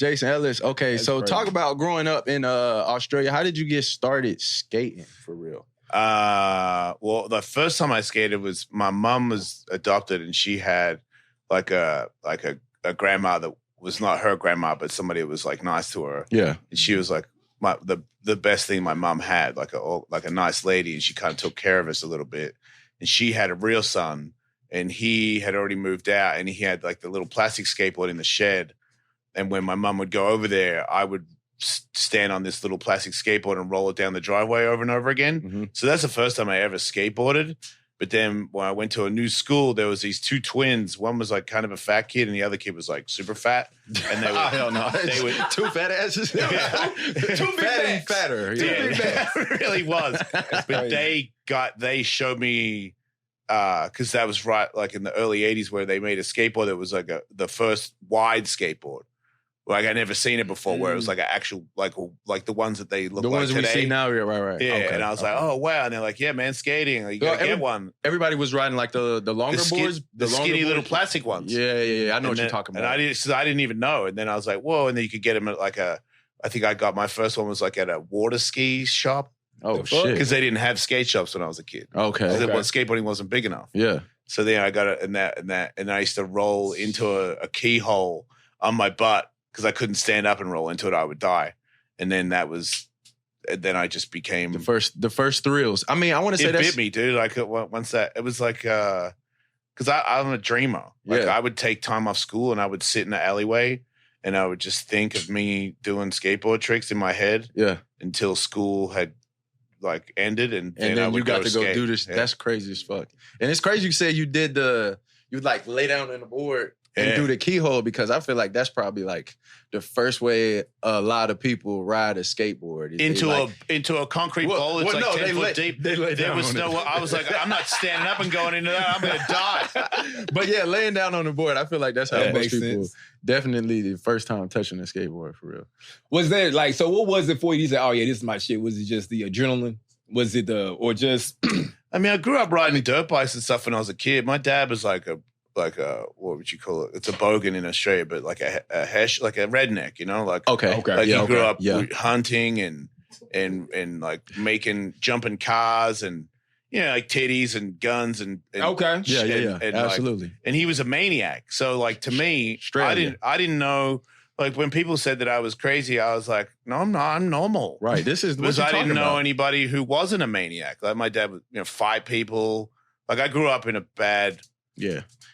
Jason Ellis. Okay, That's so crazy. talk about growing up in Australia. How did you get started skating for real? Well, the first time I skated was my mom was adopted, and she had like a grandma that was not her grandma, but somebody that was like nice to her. Yeah, and she was like the best thing my mom had, like a nice lady, and she kind of took care of us a little bit. And she had a real son, and he had already moved out, and he had like the little plastic skateboard in the shed. And when my mom would go over there, I would stand on this little plastic skateboard and roll it down the driveway over and over again. Mm-hmm. So that's the first time I ever skateboarded. But then when I went to a new school, there was these two twins. One was like kind of a fat kid, and the other kid was like super fat. And they were, hell no, they were two fat asses. Yeah. Too fat and fatter. Yeah, it really was. But they showed me because that was right like in the early '80s where they made a skateboard that was like the first wide skateboard. Like I never seen it before, where it was like an actual like the ones that they look like today. The ones we see now, yeah, right. Yeah, okay. And I was like, oh wow, and they're like, yeah, man, skating, like, you gotta get one. Everybody was riding like the longer boards, the skinny little plastic ones. Yeah. I know what you're talking about. And I didn't even know. And then I was like, whoa, and then you could get them at like I think I got my first one was like at a water ski shop. Oh shit! Because they didn't have skate shops when I was a kid. Okay. Skateboarding wasn't big enough. Yeah. So then I got it and I used to roll into a keyhole on my butt because I couldn't stand up and roll into it. I would die. And then then I just became the first thrills. I mean, I want to say it bit me, dude. Like once that it was like because I'm a dreamer. Like I would take time off school and I would sit in the alleyway and I would just think of me doing skateboard tricks in my head. Yeah. Until school had like ended and then I would you got to go skate. do this. Yeah. That's crazy as fuck. And it's crazy you say you did you like lay down on the board and do the keyhole because I feel like that's probably like the first way a lot of people ride a skateboard. Into a concrete bowl that's like 10 foot deep. There was no I was like, I'm not standing up and going into that. I'm going to die. But yeah, laying down on the board, I feel like that's how most people sense. Definitely the first time touching a skateboard for real. Was there like, so what was it for you? You said, oh yeah, this is my shit. Was it just the adrenaline? Was it or just? I mean, I grew up riding dirt bikes and stuff when I was a kid. My dad was like a what would you call it? It's a bogan in Australia, but like a hesh, like a redneck, you know, like okay. Like he grew up hunting and like jumping cars and like titties and guns and okay, yeah, and absolutely. Like, and he was a maniac. So like to me, I didn't know. Like when people said that I was crazy, I was like, no, I'm not. I'm normal. Right. This is because I didn't know anybody who wasn't a maniac. Like my dad would fight people. Like I grew up in a bad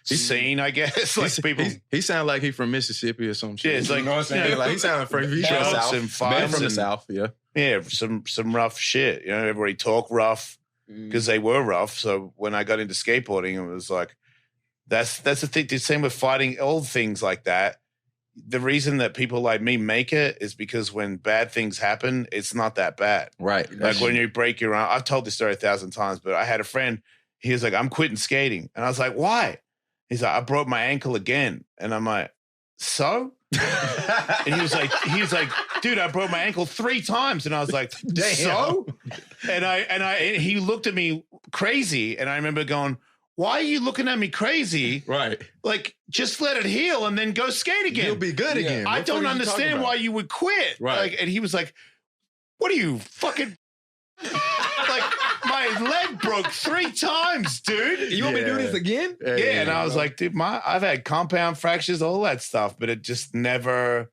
scene, I guess. Like people, he sounded like he from Mississippi or some shit. Yeah, it's like, you know what I'm saying? Like he sounded from the South. And fights from the South, yeah, some rough shit. Everybody talk rough because they were rough. So when I got into skateboarding, it was like that's the thing. The same with fighting, all things like that. The reason that people like me make it is because when bad things happen, it's not that bad. Right. Like when you break your arm. I've told this story 1,000 times, but I had a friend. He was like, I'm quitting skating. And I was like, why? He's like, I broke my ankle again. And I'm like, so? And he was like, dude, I broke my ankle 3 times. And I was like, damn. So? And he looked at me crazy. And I remember going, why are you looking at me crazy? Right. Like, just let it heal and then go skate again. You'll be good again. I don't understand why you would quit. Right. Like, and he was like, what are you fucking... like, my leg broke 3 times, dude. You want me to do this again? Yeah, and I was like, dude, I've had compound fractures, all that stuff, but it just never...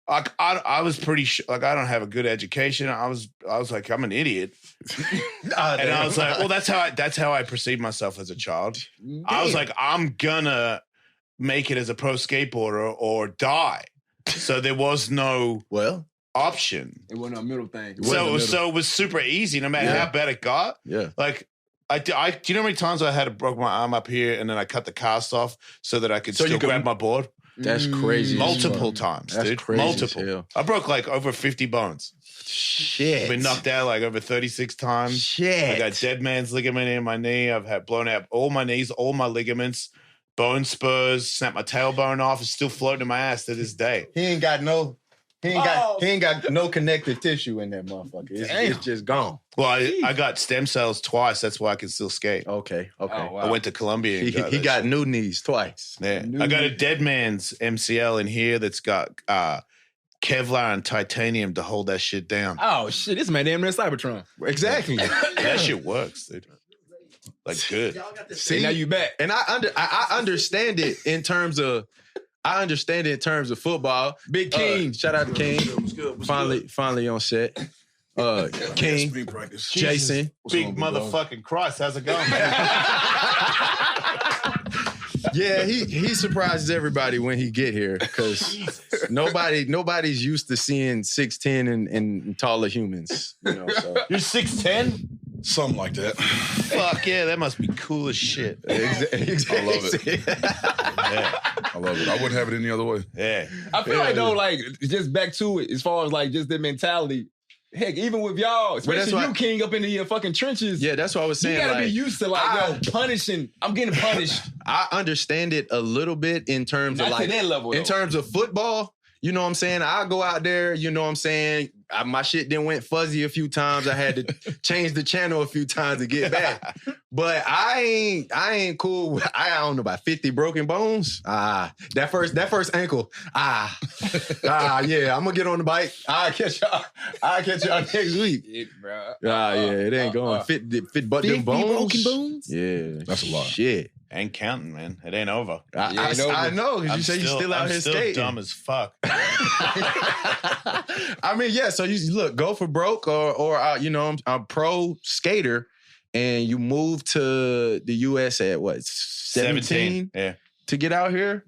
Like, I was pretty sure, like, I don't have a good education. I was like, I'm an idiot. And I was like, well, that's how I perceived myself as a child. Damn. I was like, I'm gonna make it as a pro skateboarder or die. So there was no option. It wasn't a middle thing. So it was super easy, no matter how bad it got. Yeah. Like, do you know how many times I had to broke my arm up here and then I cut the cast off so that I could still grab my board? That's crazy. Multiple times, that's dude. Crazy multiple. I broke like over 50 bones. Shit. I've been knocked out like over 36 times. Shit. I got dead man's ligament in my knee. I've had blown out all my knees, all my ligaments, bone spurs, snapped my tailbone off. It's still floating in my ass to this day. He ain't got no He ain't got no connective tissue in that motherfucker. It's just gone. Well, I got stem cells twice. That's why I can still skate. Okay. Oh, wow. I went to Colombia. And He got new knees twice. Yeah. I got a dead man's MCL in here that's got Kevlar and titanium to hold that shit down. Oh shit! This man damn near Cybertron. Exactly. That shit works, dude. Like good. See, now you back. And I understand it in terms of football. Big King, shout out to King. What's good? Finally on set. King, Spring practice. Jason, Big motherfucking Christ, how's it going, man? yeah, he surprises everybody when he get here because nobody's used to seeing 6'10" and taller humans. You know, so. You're 6'10"? Something like that. Fuck yeah, that must be cool as shit. Exactly. I love it. Yeah. I love it. I wouldn't have it any other way. Yeah. I feel like though, like just back to it, as far as like just the mentality. Heck, even with y'all, especially you, King, up in the fucking trenches. Yeah, that's what I was saying. You gotta like, be used to punishing. I'm getting punished. I understand it a little bit in terms Not of like to that level, in though. terms of football. You know what I'm saying? I go out there, you know what I'm saying? My shit then went fuzzy a few times. I had to change the channel a few times to get back. But I ain't cool. I don't know about 50 broken bones. That first ankle. Yeah, I'm gonna get on the bike. I'll catch y'all next week. Bro. Yeah, it ain't going fit but them bones. Broken bones? Yeah. That's a lot. Shit. Ain't counting, man. It ain't over. I know, because you say you still out here skating. I'm dumb as fuck. I mean, yeah, so you look, go for broke or you know, I'm a pro skater and you move to the US at what, 17? Yeah. To get out here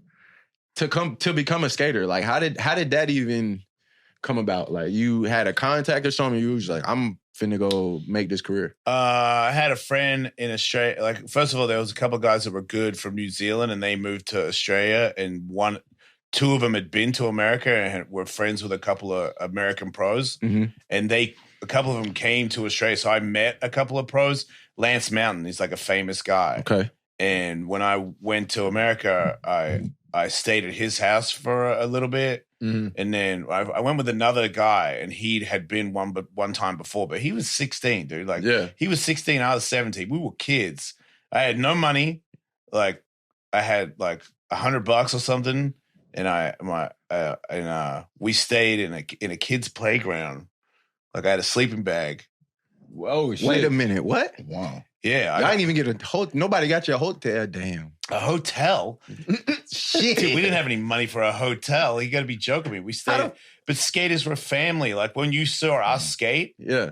to become a skater. Like how did that even come about? Like you had a contact or something, you was like, I'm finna go make this career? I had a friend in Australia. Like, first of all, there was a couple of guys that were good from New Zealand, and they moved to Australia. And two of them had been to America and were friends with a couple of American pros. Mm-hmm. And a couple of them came to Australia. So I met a couple of pros. Lance Mountain, he's like a famous guy. Okay. And when I went to America, I stayed at his house for a little bit. Mm-hmm. And then I went with another guy, and he had been one time before, but he was 16, dude. Like, he was 16, I was 17. We were kids. I had no money. Like, I had like $100 or something, and we stayed in a kid's playground. Like, I had a sleeping bag. Whoa, shit. Wait a minute, what? Wow. Yeah, I didn't even get a hotel. Nobody got you a hotel. Damn. a hotel. Shit. Dude, we didn't have any money for a hotel. You got to be joking me. We stayed, but skaters were family. Like when you saw us skate, Yeah.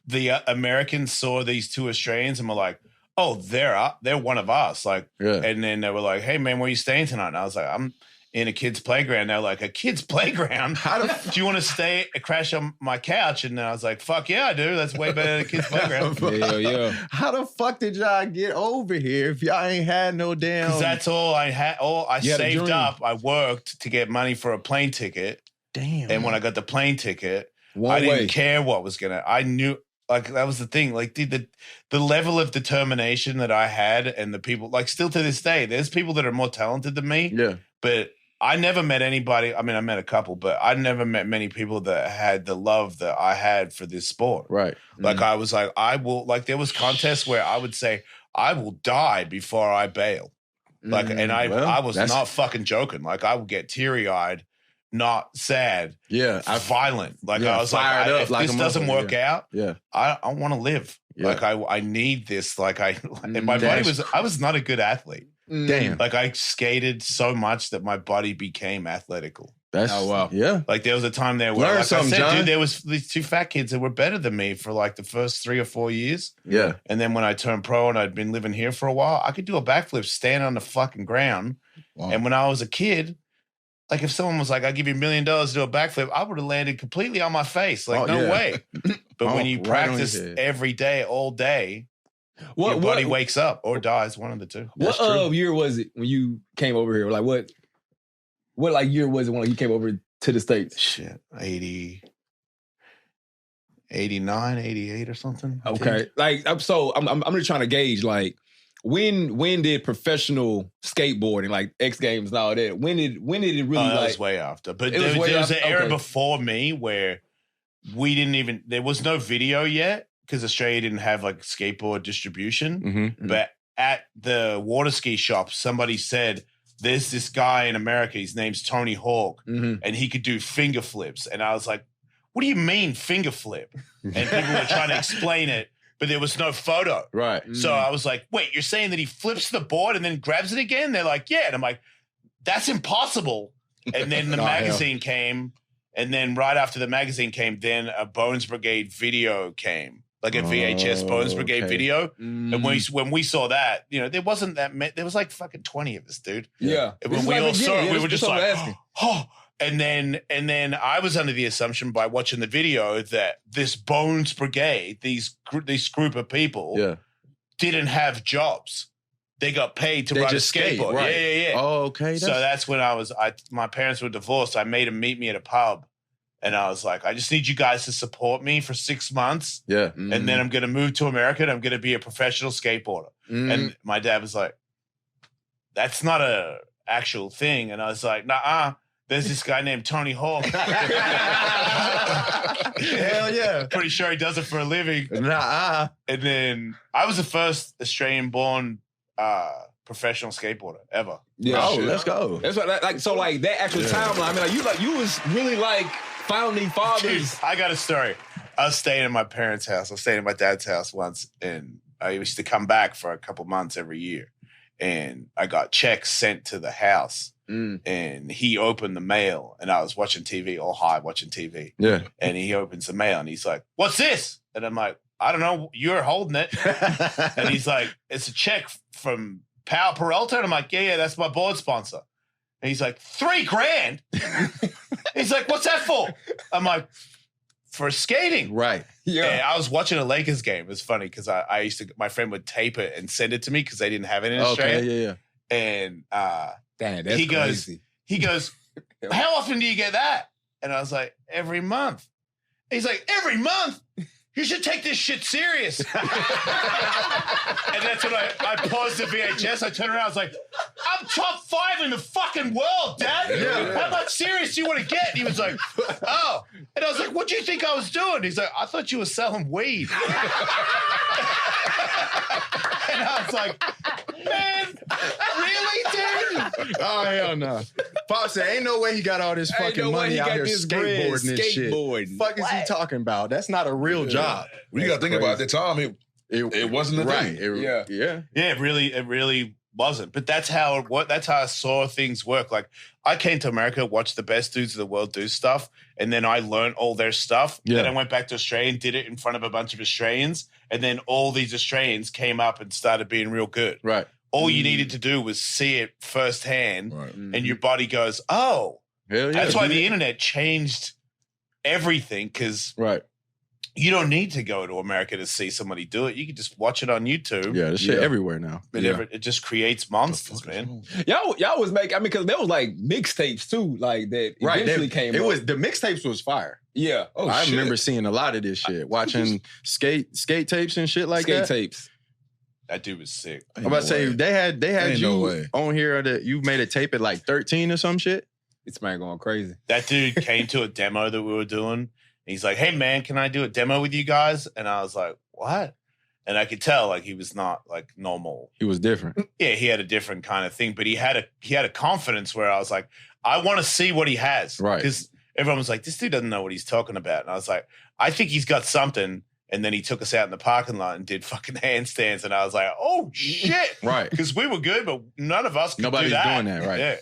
the Americans saw these two Australians and were like, "Oh, they're one of us." Like, Yeah. and then they were like, "Hey, man, where are you staying tonight?" And I was like, "I'm in a kid's playground." They're like, "A kid's playground? Do you want to crash on my couch?" And I was like, "Fuck yeah, I do. That's way better than a kid's playground." Yeah. How the fuck did y'all get over here if y'all ain't had no damn? Because that's all I had. All I You had a saved dream. up. I worked to get money for a plane ticket. Damn. And when I got the plane ticket, One I way. didn't care what was gonna. I knew, like, that was the thing. Like, dude, the level of determination that I had, and the people, like, still to this day, there's people that are more talented than me. Yeah. But I never met anybody. I mean, I met a couple, but I never met many people that had the love that I had for this sport. Right. Like, I was like, I will. Like, there was contests where I would say, I will die before I bail. Like, and I was not fucking joking. Like, I would get teary eyed. Not sad, violent. Like, I was like, if this doesn't work out, I want to live. Yeah. Like, I need this. Like, and my body I was not a good athlete. Damn. Like, I skated so much that my body became athletical. That's wow. Yeah. Like, there was a time there where, Learn like I something, said, John. dude, there was these two fat kids that were better than me for like the first 3 or 4 years. Yeah. And then when I turned pro and I'd been living here for a while, I could do a backflip standing on the fucking ground. Wow. And when I was a kid, like, if someone was like, "I'll give you $1 million to do a backflip," I would have landed completely on my face. Like, no way. But when you practice every day, all day, your body wakes up or dies, one of the two. What year was it when you came over here? Like, what like year was it when you came over to the States? Shit, 80, 89, 88 or something. I Okay. think. Like, I'm just trying to gauge, like, when did professional skateboarding, like X Games and all that, when did it really that like? was way after. But It there was way was an after? era Okay. before me where there was no video yet because Australia didn't have like skateboard distribution. Mm-hmm. But at the water ski shop, somebody said, there's this guy in America, his name's Tony Hawk, Mhm. and he could do finger flips. And I was like, what do you mean finger flip? And people were trying to explain it, but there was no photo. Right. So I was like, wait, you're saying that he flips the board and then grabs it again? They're like, yeah. And I'm like, that's impossible. And then the Oh, magazine came. And then right after the magazine came, then a Bones Brigade video came. Like a VHS Bones Brigade okay. video. Mm. And when we saw that, there wasn't that many. There was like fucking 20 of us, dude. Yeah. And This when is we like all the saw beginning. it, we Yeah, were this just is what like, I'm asking. oh. And then I was under the assumption by watching the video that this Bones Brigade, this group of people, Yeah. didn't have jobs. They got paid to They ride just a skateboard. skate, right. Yeah. Oh, okay. So that's when my parents were divorced. I made them meet me at a pub. And I was like, I just need you guys to support me for 6 months. yeah. And then I'm going to move to America and I'm going to be a professional skateboarder. And my dad was like, that's not a actual thing. And I was like, nah, there's this guy named Tony Hawk. Hell yeah. Pretty sure he does it for a living. Nah. And then I was the first Australian-born professional skateboarder ever. Yeah. Oh, Shit. let's go. That's what that actual timeline. I mean, you was really like founding Dude, fathers. I got a story. I was staying at my parents' house. I was staying at my dad's house once, and I used to come back for a couple months every year. And I got checks sent to the house, and he opened the mail, and I was watching TV, all high watching TV. Yeah. And he opens the mail, and he's like, "What's this?" And I'm like, "I don't know. You're holding it." And he's like, "It's a check from Powell Peralta." And I'm like, yeah, that's my board sponsor. And he's like, $3,000. He's like, what's that for? I'm like, for skating. Right. Yeah. And I was watching a Lakers game. It was funny because I used to, my friend would tape it and send it to me because they didn't have it in Australia. Okay. Yeah. And Damn, that's he goes, crazy. how often do you get that? And I was like, every month. And he's like, every month? You should take this shit serious. And that's when I paused the VHS. I turned around. I was like, I'm top 5 in the fucking world, Dad. Yeah. How much serious do you want to get? And he was like, oh. And I was like, what do you think I was doing? He's like, I thought you were selling weed. And I was like, man, really, dude? Oh, hell no. Pop said, ain't no way he got all this Ain't fucking no way money he out got here this bread skateboarding this shit. skateboarding. Fuck is he talking about? That's not a real job. You got to think about it. At the time, it wasn't a Right. thing. Yeah. Yeah, it really wasn't. But that's how that's how I saw things work. Like I came to America, watched the best dudes of the world do stuff, and then I learned all their stuff. Yeah. Then I went back to Australia and did it in front of a bunch of Australians, and then all these Australians came up and started being real good. Right. All you needed to do was see it firsthand, Right. and your body goes, "Oh." Hell yeah. That's why the internet changed everything, because Right. you don't need to go to America to see somebody do it. You can just watch it on YouTube. Yeah, this shit everywhere now. It just creates monsters, man. Y'all was making, because there was like mixtapes too, like that eventually came It up. was the mixtapes was fire. Yeah. Oh, I shit. remember seeing a lot of this shit, watching skate tapes and shit like skate that. tapes. That dude was sick. I'm about to say they had Ain't you no way. on here that you made a tape at like 13 or some shit. It's man going crazy. That dude came to a demo that we were doing. And he's like, hey, man, can I do a demo with you guys? And I was like, what? And I could tell like he was not like normal. He was different. Yeah, he had a different kind of thing, but he had a confidence where I was like, I want to see what he has. Right. Because everyone was like, this dude doesn't know what he's talking about. And I was like, I think he's got something. And then he took us out in the parking lot and did fucking handstands. And I was like, oh, shit. Right. Because we were good, but none of us could Nobody's do that. doing that, right. Yeah.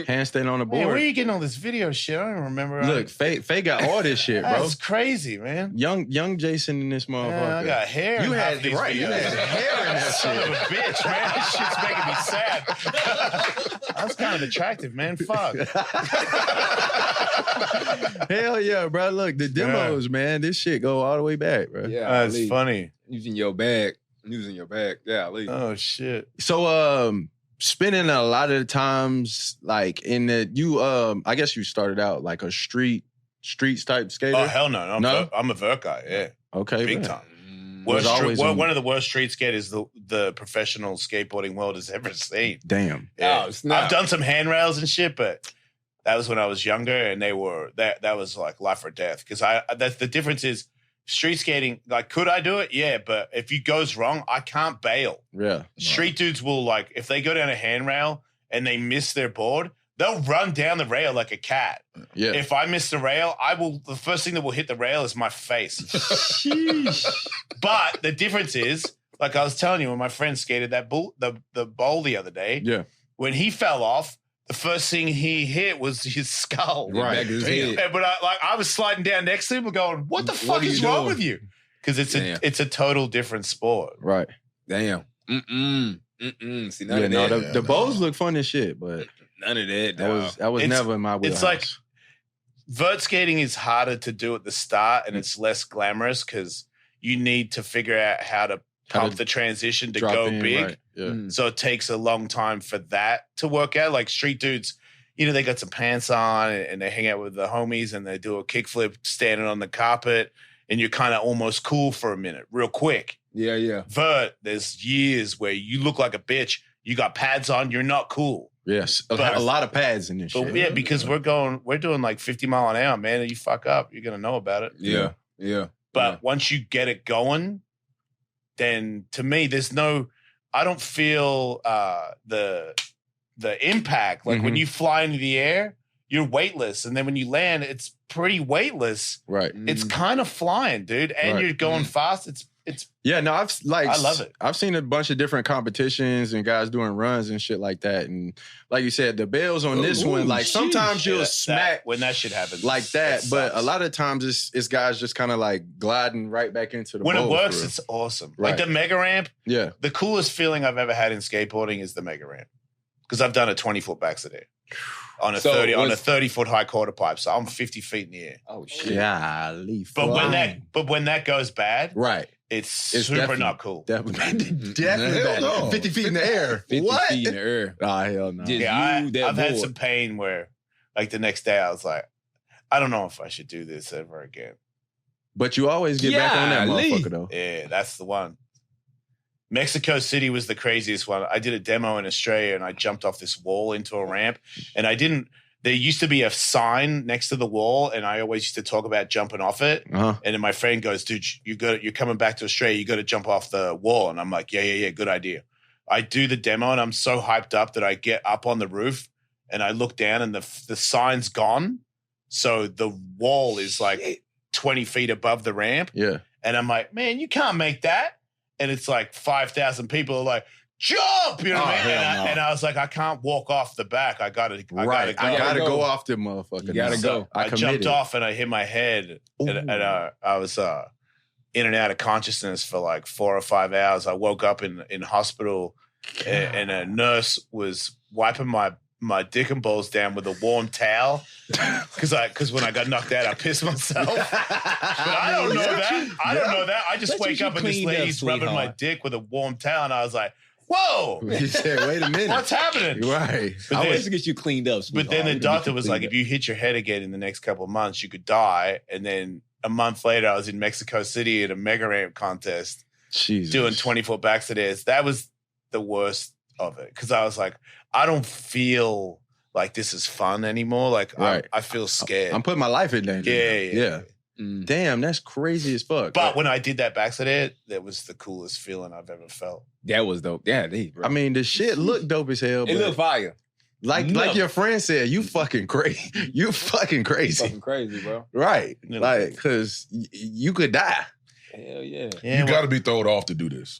Handstand on the Man, where board. are you getting all this video shit? I don't remember. Look, Faye got all this shit, bro. That's crazy, man. Young Jason in this motherfucker. Yeah, I got hair. You in half had these right. You videos. had hair in that Son of shit. a bitch, man. This shit's making me sad. I was kind of attractive, man. Fuck. Hell yeah, bro. Look, the demos, man. This shit go all the way back, bro. Yeah. That's Ali. funny. Using your bag. Yeah, Ali. Oh shit. So, spending a lot of the times like in the I guess you started out like a streets type skater. Oh hell no. No? I'm a vert guy. Yeah, Okay, big man. time. One of the worst street skaters the professional skateboarding world has ever seen. Damn. Yeah. Oh, I've done some handrails and shit, but that was when I was younger, and they were that was like life or death. Because that's the difference is street skating. Like, could I do it? Yeah, but if it goes wrong, I can't bail. Yeah. Street dudes will, like, if they go down a handrail and they miss their board, they'll run down the rail like a cat. Yeah. If I miss the rail, the first thing that will hit the rail is my face. Sheesh. But the difference is, like I was telling you, when my friend skated that the bowl the other day, yeah, when he fell off, the first thing he hit was his skull. Right. But I was sliding down next to him and going, what the fuck is wrong with you? Because it's a total different sport. Right. Damn. See, none of that. The bowls look fun as shit, but none of that. That was never in my wheelhouse. It's like vert skating is harder to do at the start, and it's less glamorous because you need to figure out how to pump the transition to go big. Right. Yeah. So it takes a long time for that to work out. Like street dudes, they got some pants on and they hang out with the homies and they do a kickflip standing on the carpet, and you're kind of almost cool for a minute, real quick. Yeah. Vert, there's years where you look like a bitch. You got pads on, you're not cool. Yes, a lot of pads in this shit. Yeah, because we're doing like 50 mile an hour, man, and you fuck up, you're gonna know about it. Yeah. But once you get it going, then to me, I don't feel the impact. Like when you fly into the air, you're weightless, and then when you land, it's pretty weightless. Right. It's kind of flying, dude, and you're going fast. It's yeah. No, I love it. I've seen a bunch of different competitions and guys doing runs and shit like that, and like you said, the bails on this one, like sometimes you'll smack when that shit happens like that, but a lot of times it's guys just kind of like gliding right back into the when bowl. It works, it's awesome. Right. Like the mega ramp. Yeah, the coolest feeling I've ever had in skateboarding is the mega ramp, because I've done a 20-foot backside on a 30-foot high quarter pipe, so I'm 50 feet in the air. Oh shit! Yeah, but when that goes bad, right. It's super not cool. Definitely bad. 50 feet in the air. 50 feet in the air. Oh, hell no. I've had some pain where, like, the next day I was like, I don't know if I should do this ever again. But you always get back on that motherfucker, though. Yeah, that's the one. Mexico City was the craziest one. I did a demo in Australia, and I jumped off this wall into a ramp, and there used to be a sign next to the wall, and I always used to talk about jumping off it. Uh-huh. And then my friend goes, dude, you're coming back to Australia. You got to jump off the wall. And I'm like, yeah, good idea. I do the demo, and I'm so hyped up that I get up on the roof, and I look down, and the sign's gone. So the wall is like 20 feet above the ramp. Yeah. And I'm like, man, you can't make that. And it's like 5,000 people are like, jump, you know what I mean? And I was like, I can't walk off the back. I gotta go. I gotta go off the motherfucker. You gotta go. I jumped off and I hit my head, and I was in and out of consciousness for like 4 or 5 hours. I woke up in hospital, and a nurse was wiping my dick and balls down with a warm towel because when I got knocked out, I pissed myself. But I don't know that. I just wake up and this lady's rubbing my dick with a warm towel, and I was like, whoa. You said, wait a minute. What's happening? Right. I want to get you cleaned up, sweetheart. But then the doctor was like, if you hit your head again in the next couple of months, you could die. And then a month later, I was in Mexico City at a mega ramp contest doing 20-foot backstairs. That was the worst of it, because I was like, I don't feel like this is fun anymore. Like, I feel scared. I'm putting my life in danger. Yeah. Damn, that's crazy as fuck. But when I did that backside, that was the coolest feeling I've ever felt. That was dope. Yeah, bro. I mean, the shit looked dope as hell. It looked fire. Like your friend said, you fucking crazy. You fucking crazy. Fucking crazy, bro. Right. Like, because you could die. Hell yeah. You got to be thrown off to do this.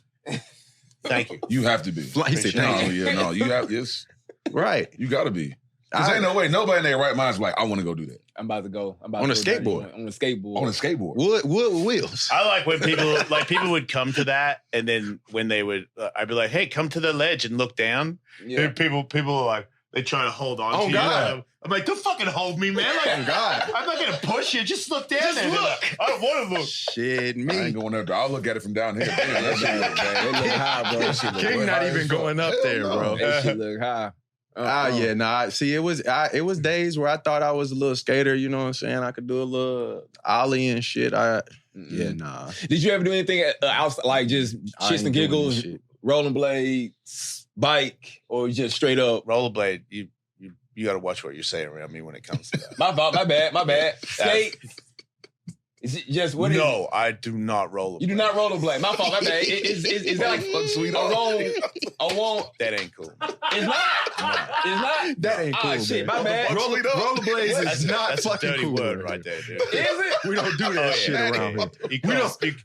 Thank you. You have to be. You have this. Right. You got to be. Because ain't no way nobody in their right mind's like, I want to go do that. I'm about to go. On a skateboard. On a skateboard. Wood wheels. I like when people would come to that, and then when they would, I'd be like, hey, come to the ledge and look down. Yeah. And people are like, they try to hold on to you. God. I'm like, don't fucking hold me, man. Like, God. I'm not going to push you. Just look down there. Look. I don't want to look. Shit, me. I ain't going up there. I'll look at it from down here. Damn, that shit look bad. It look high, bro. King not even going up there, bro. That shit look high. Yeah, nah. See, it was days where I thought I was a little skater. You know what I'm saying? I could do a little ollie and shit. Yeah, nah. Did you ever do anything outside, like just shits and giggles, rollerblades, bike, or just straight up rollerblade? You got to watch what you're saying around me when it comes to that. My fault. My bad. Skate. Is it just what is No, I do not rollerblade. You do not rollerblade. My fault. My bad. Is that like sweet a wrong? That ain't cool. It's not. It's not. That ain't cool. Shit, my bad. Rollerblades is not that's fucking a dirty cool word right there, dude. Is it? We don't do that shit around here.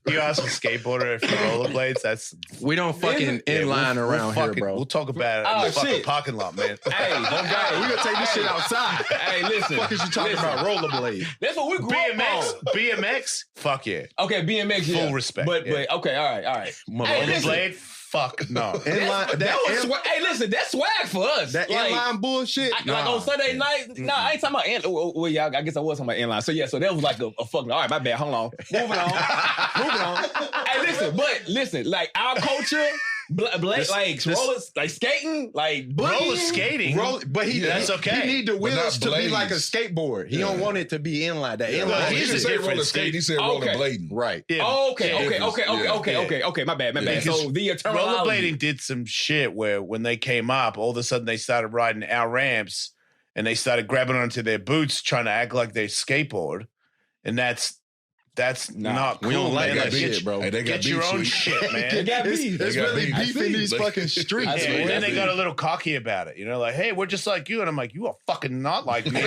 You ask a skateboarder if you rollerblades. We don't fucking inline around here, bro. We'll talk about it in the fucking parking lot, man. Hey, we gonna take this shit outside. Hey, listen. What the fuck is you talking about? Rollerblade. That's what we grew up on. BMX, fuck yeah. Okay, BMX, yeah. Full respect. But okay, all right. Rollerblade, fuck no. Hey, listen, that's swag for us. That inline bullshit. Like on Sunday night, I ain't talking about inline. Well, yeah, I guess I was talking about inline. So that was like a fucking. All right, my bad. Hold on. Moving on. Hey, listen. Like our culture. Like skating, like roller skating, but that's okay. He need the wheels to be like a skateboard. He don't want it to be inline. That inline. He didn't say roller skating. He said rollerblading. Right. Yeah. Okay. My bad. So the rollerblading did some shit where when they came up, all of a sudden they started riding our ramps and they started grabbing onto their boots, trying to act like they skateboard, and that's not cool. We don't like that shit, bro. Hey, they got get your own shit, man. It's really beef in these fucking streets. And then they got a little cocky about it. You know, like, hey, we're just like you. And I'm like, you are fucking not like me.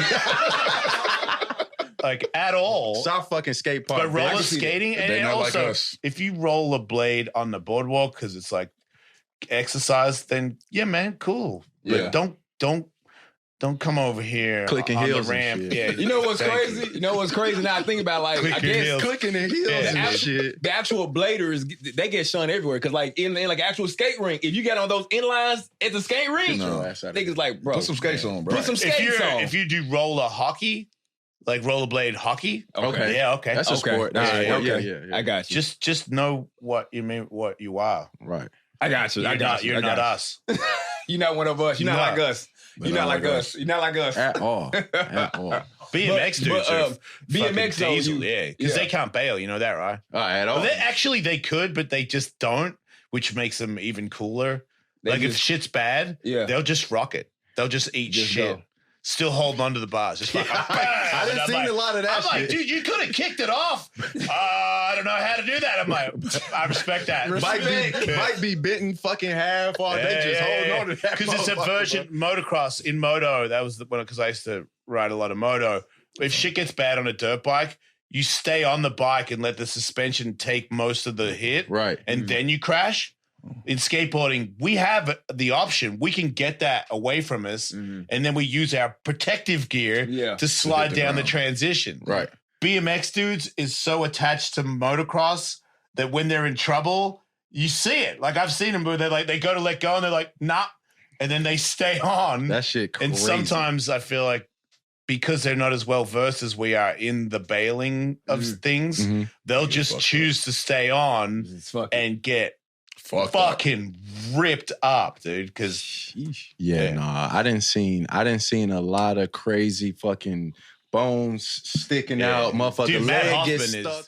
Like, at all. South fucking skate park. But roller skating, and also, like us. if you roll a blade on the boardwalk because it's like exercise, then yeah, man, cool. Yeah. But don't come over here clicking on heels the ramp. and shit. Yeah, You know what's crazy? You know what's crazy? Now I think about like I guess clicking and heels and shit. The actual bladers, they get shunned everywhere because like in like actual skate rink, if you get on those inlines at the skate rink, niggas like, bro, put some skates on, bro. Put some skates on. If you do roller hockey, like rollerblade hockey, okay, yeah, okay, that's a sport. Yeah. I got you. Just know what you mean, what you are. Right. I got you. You're not us. You're not one of us. You're not like us. You're not like us. You're not like us at all. BMX dudes are BMX diesel, because they can't bail. You know that, right? At all. Well, they could, but they just don't, which makes them even cooler. If shit's bad, they'll just rock it. They'll just eat shit. Go. Still holding onto the bars. Just like, I didn't see a lot of that shit. I'm like, dude, you could have kicked it off. I don't know how to do that. I'm like, I respect that. Might be bitten fucking half or they just holding on to that. Because it's a version motocross. In moto, that was because I used to ride a lot of moto. If shit gets bad on a dirt bike, you stay on the bike and let the suspension take most of the hit. Right. And then you crash. In skateboarding, we have the option. We can get that away from us, and then we use our protective gear to slide down the transition. Right. BMX dudes is so attached to motocross that when they're in trouble, you see it. Like I've seen them where they go to let go and they're like, nah, and then they stay on. That shit crazy. And sometimes I feel like because they're not as well versed as we are in the bailing of things, they'll just choose to stay on and get fucking ripped up, dude. Because I didn't seen a lot of crazy fucking bones sticking out. Motherfucker, dude, leg gets stuck.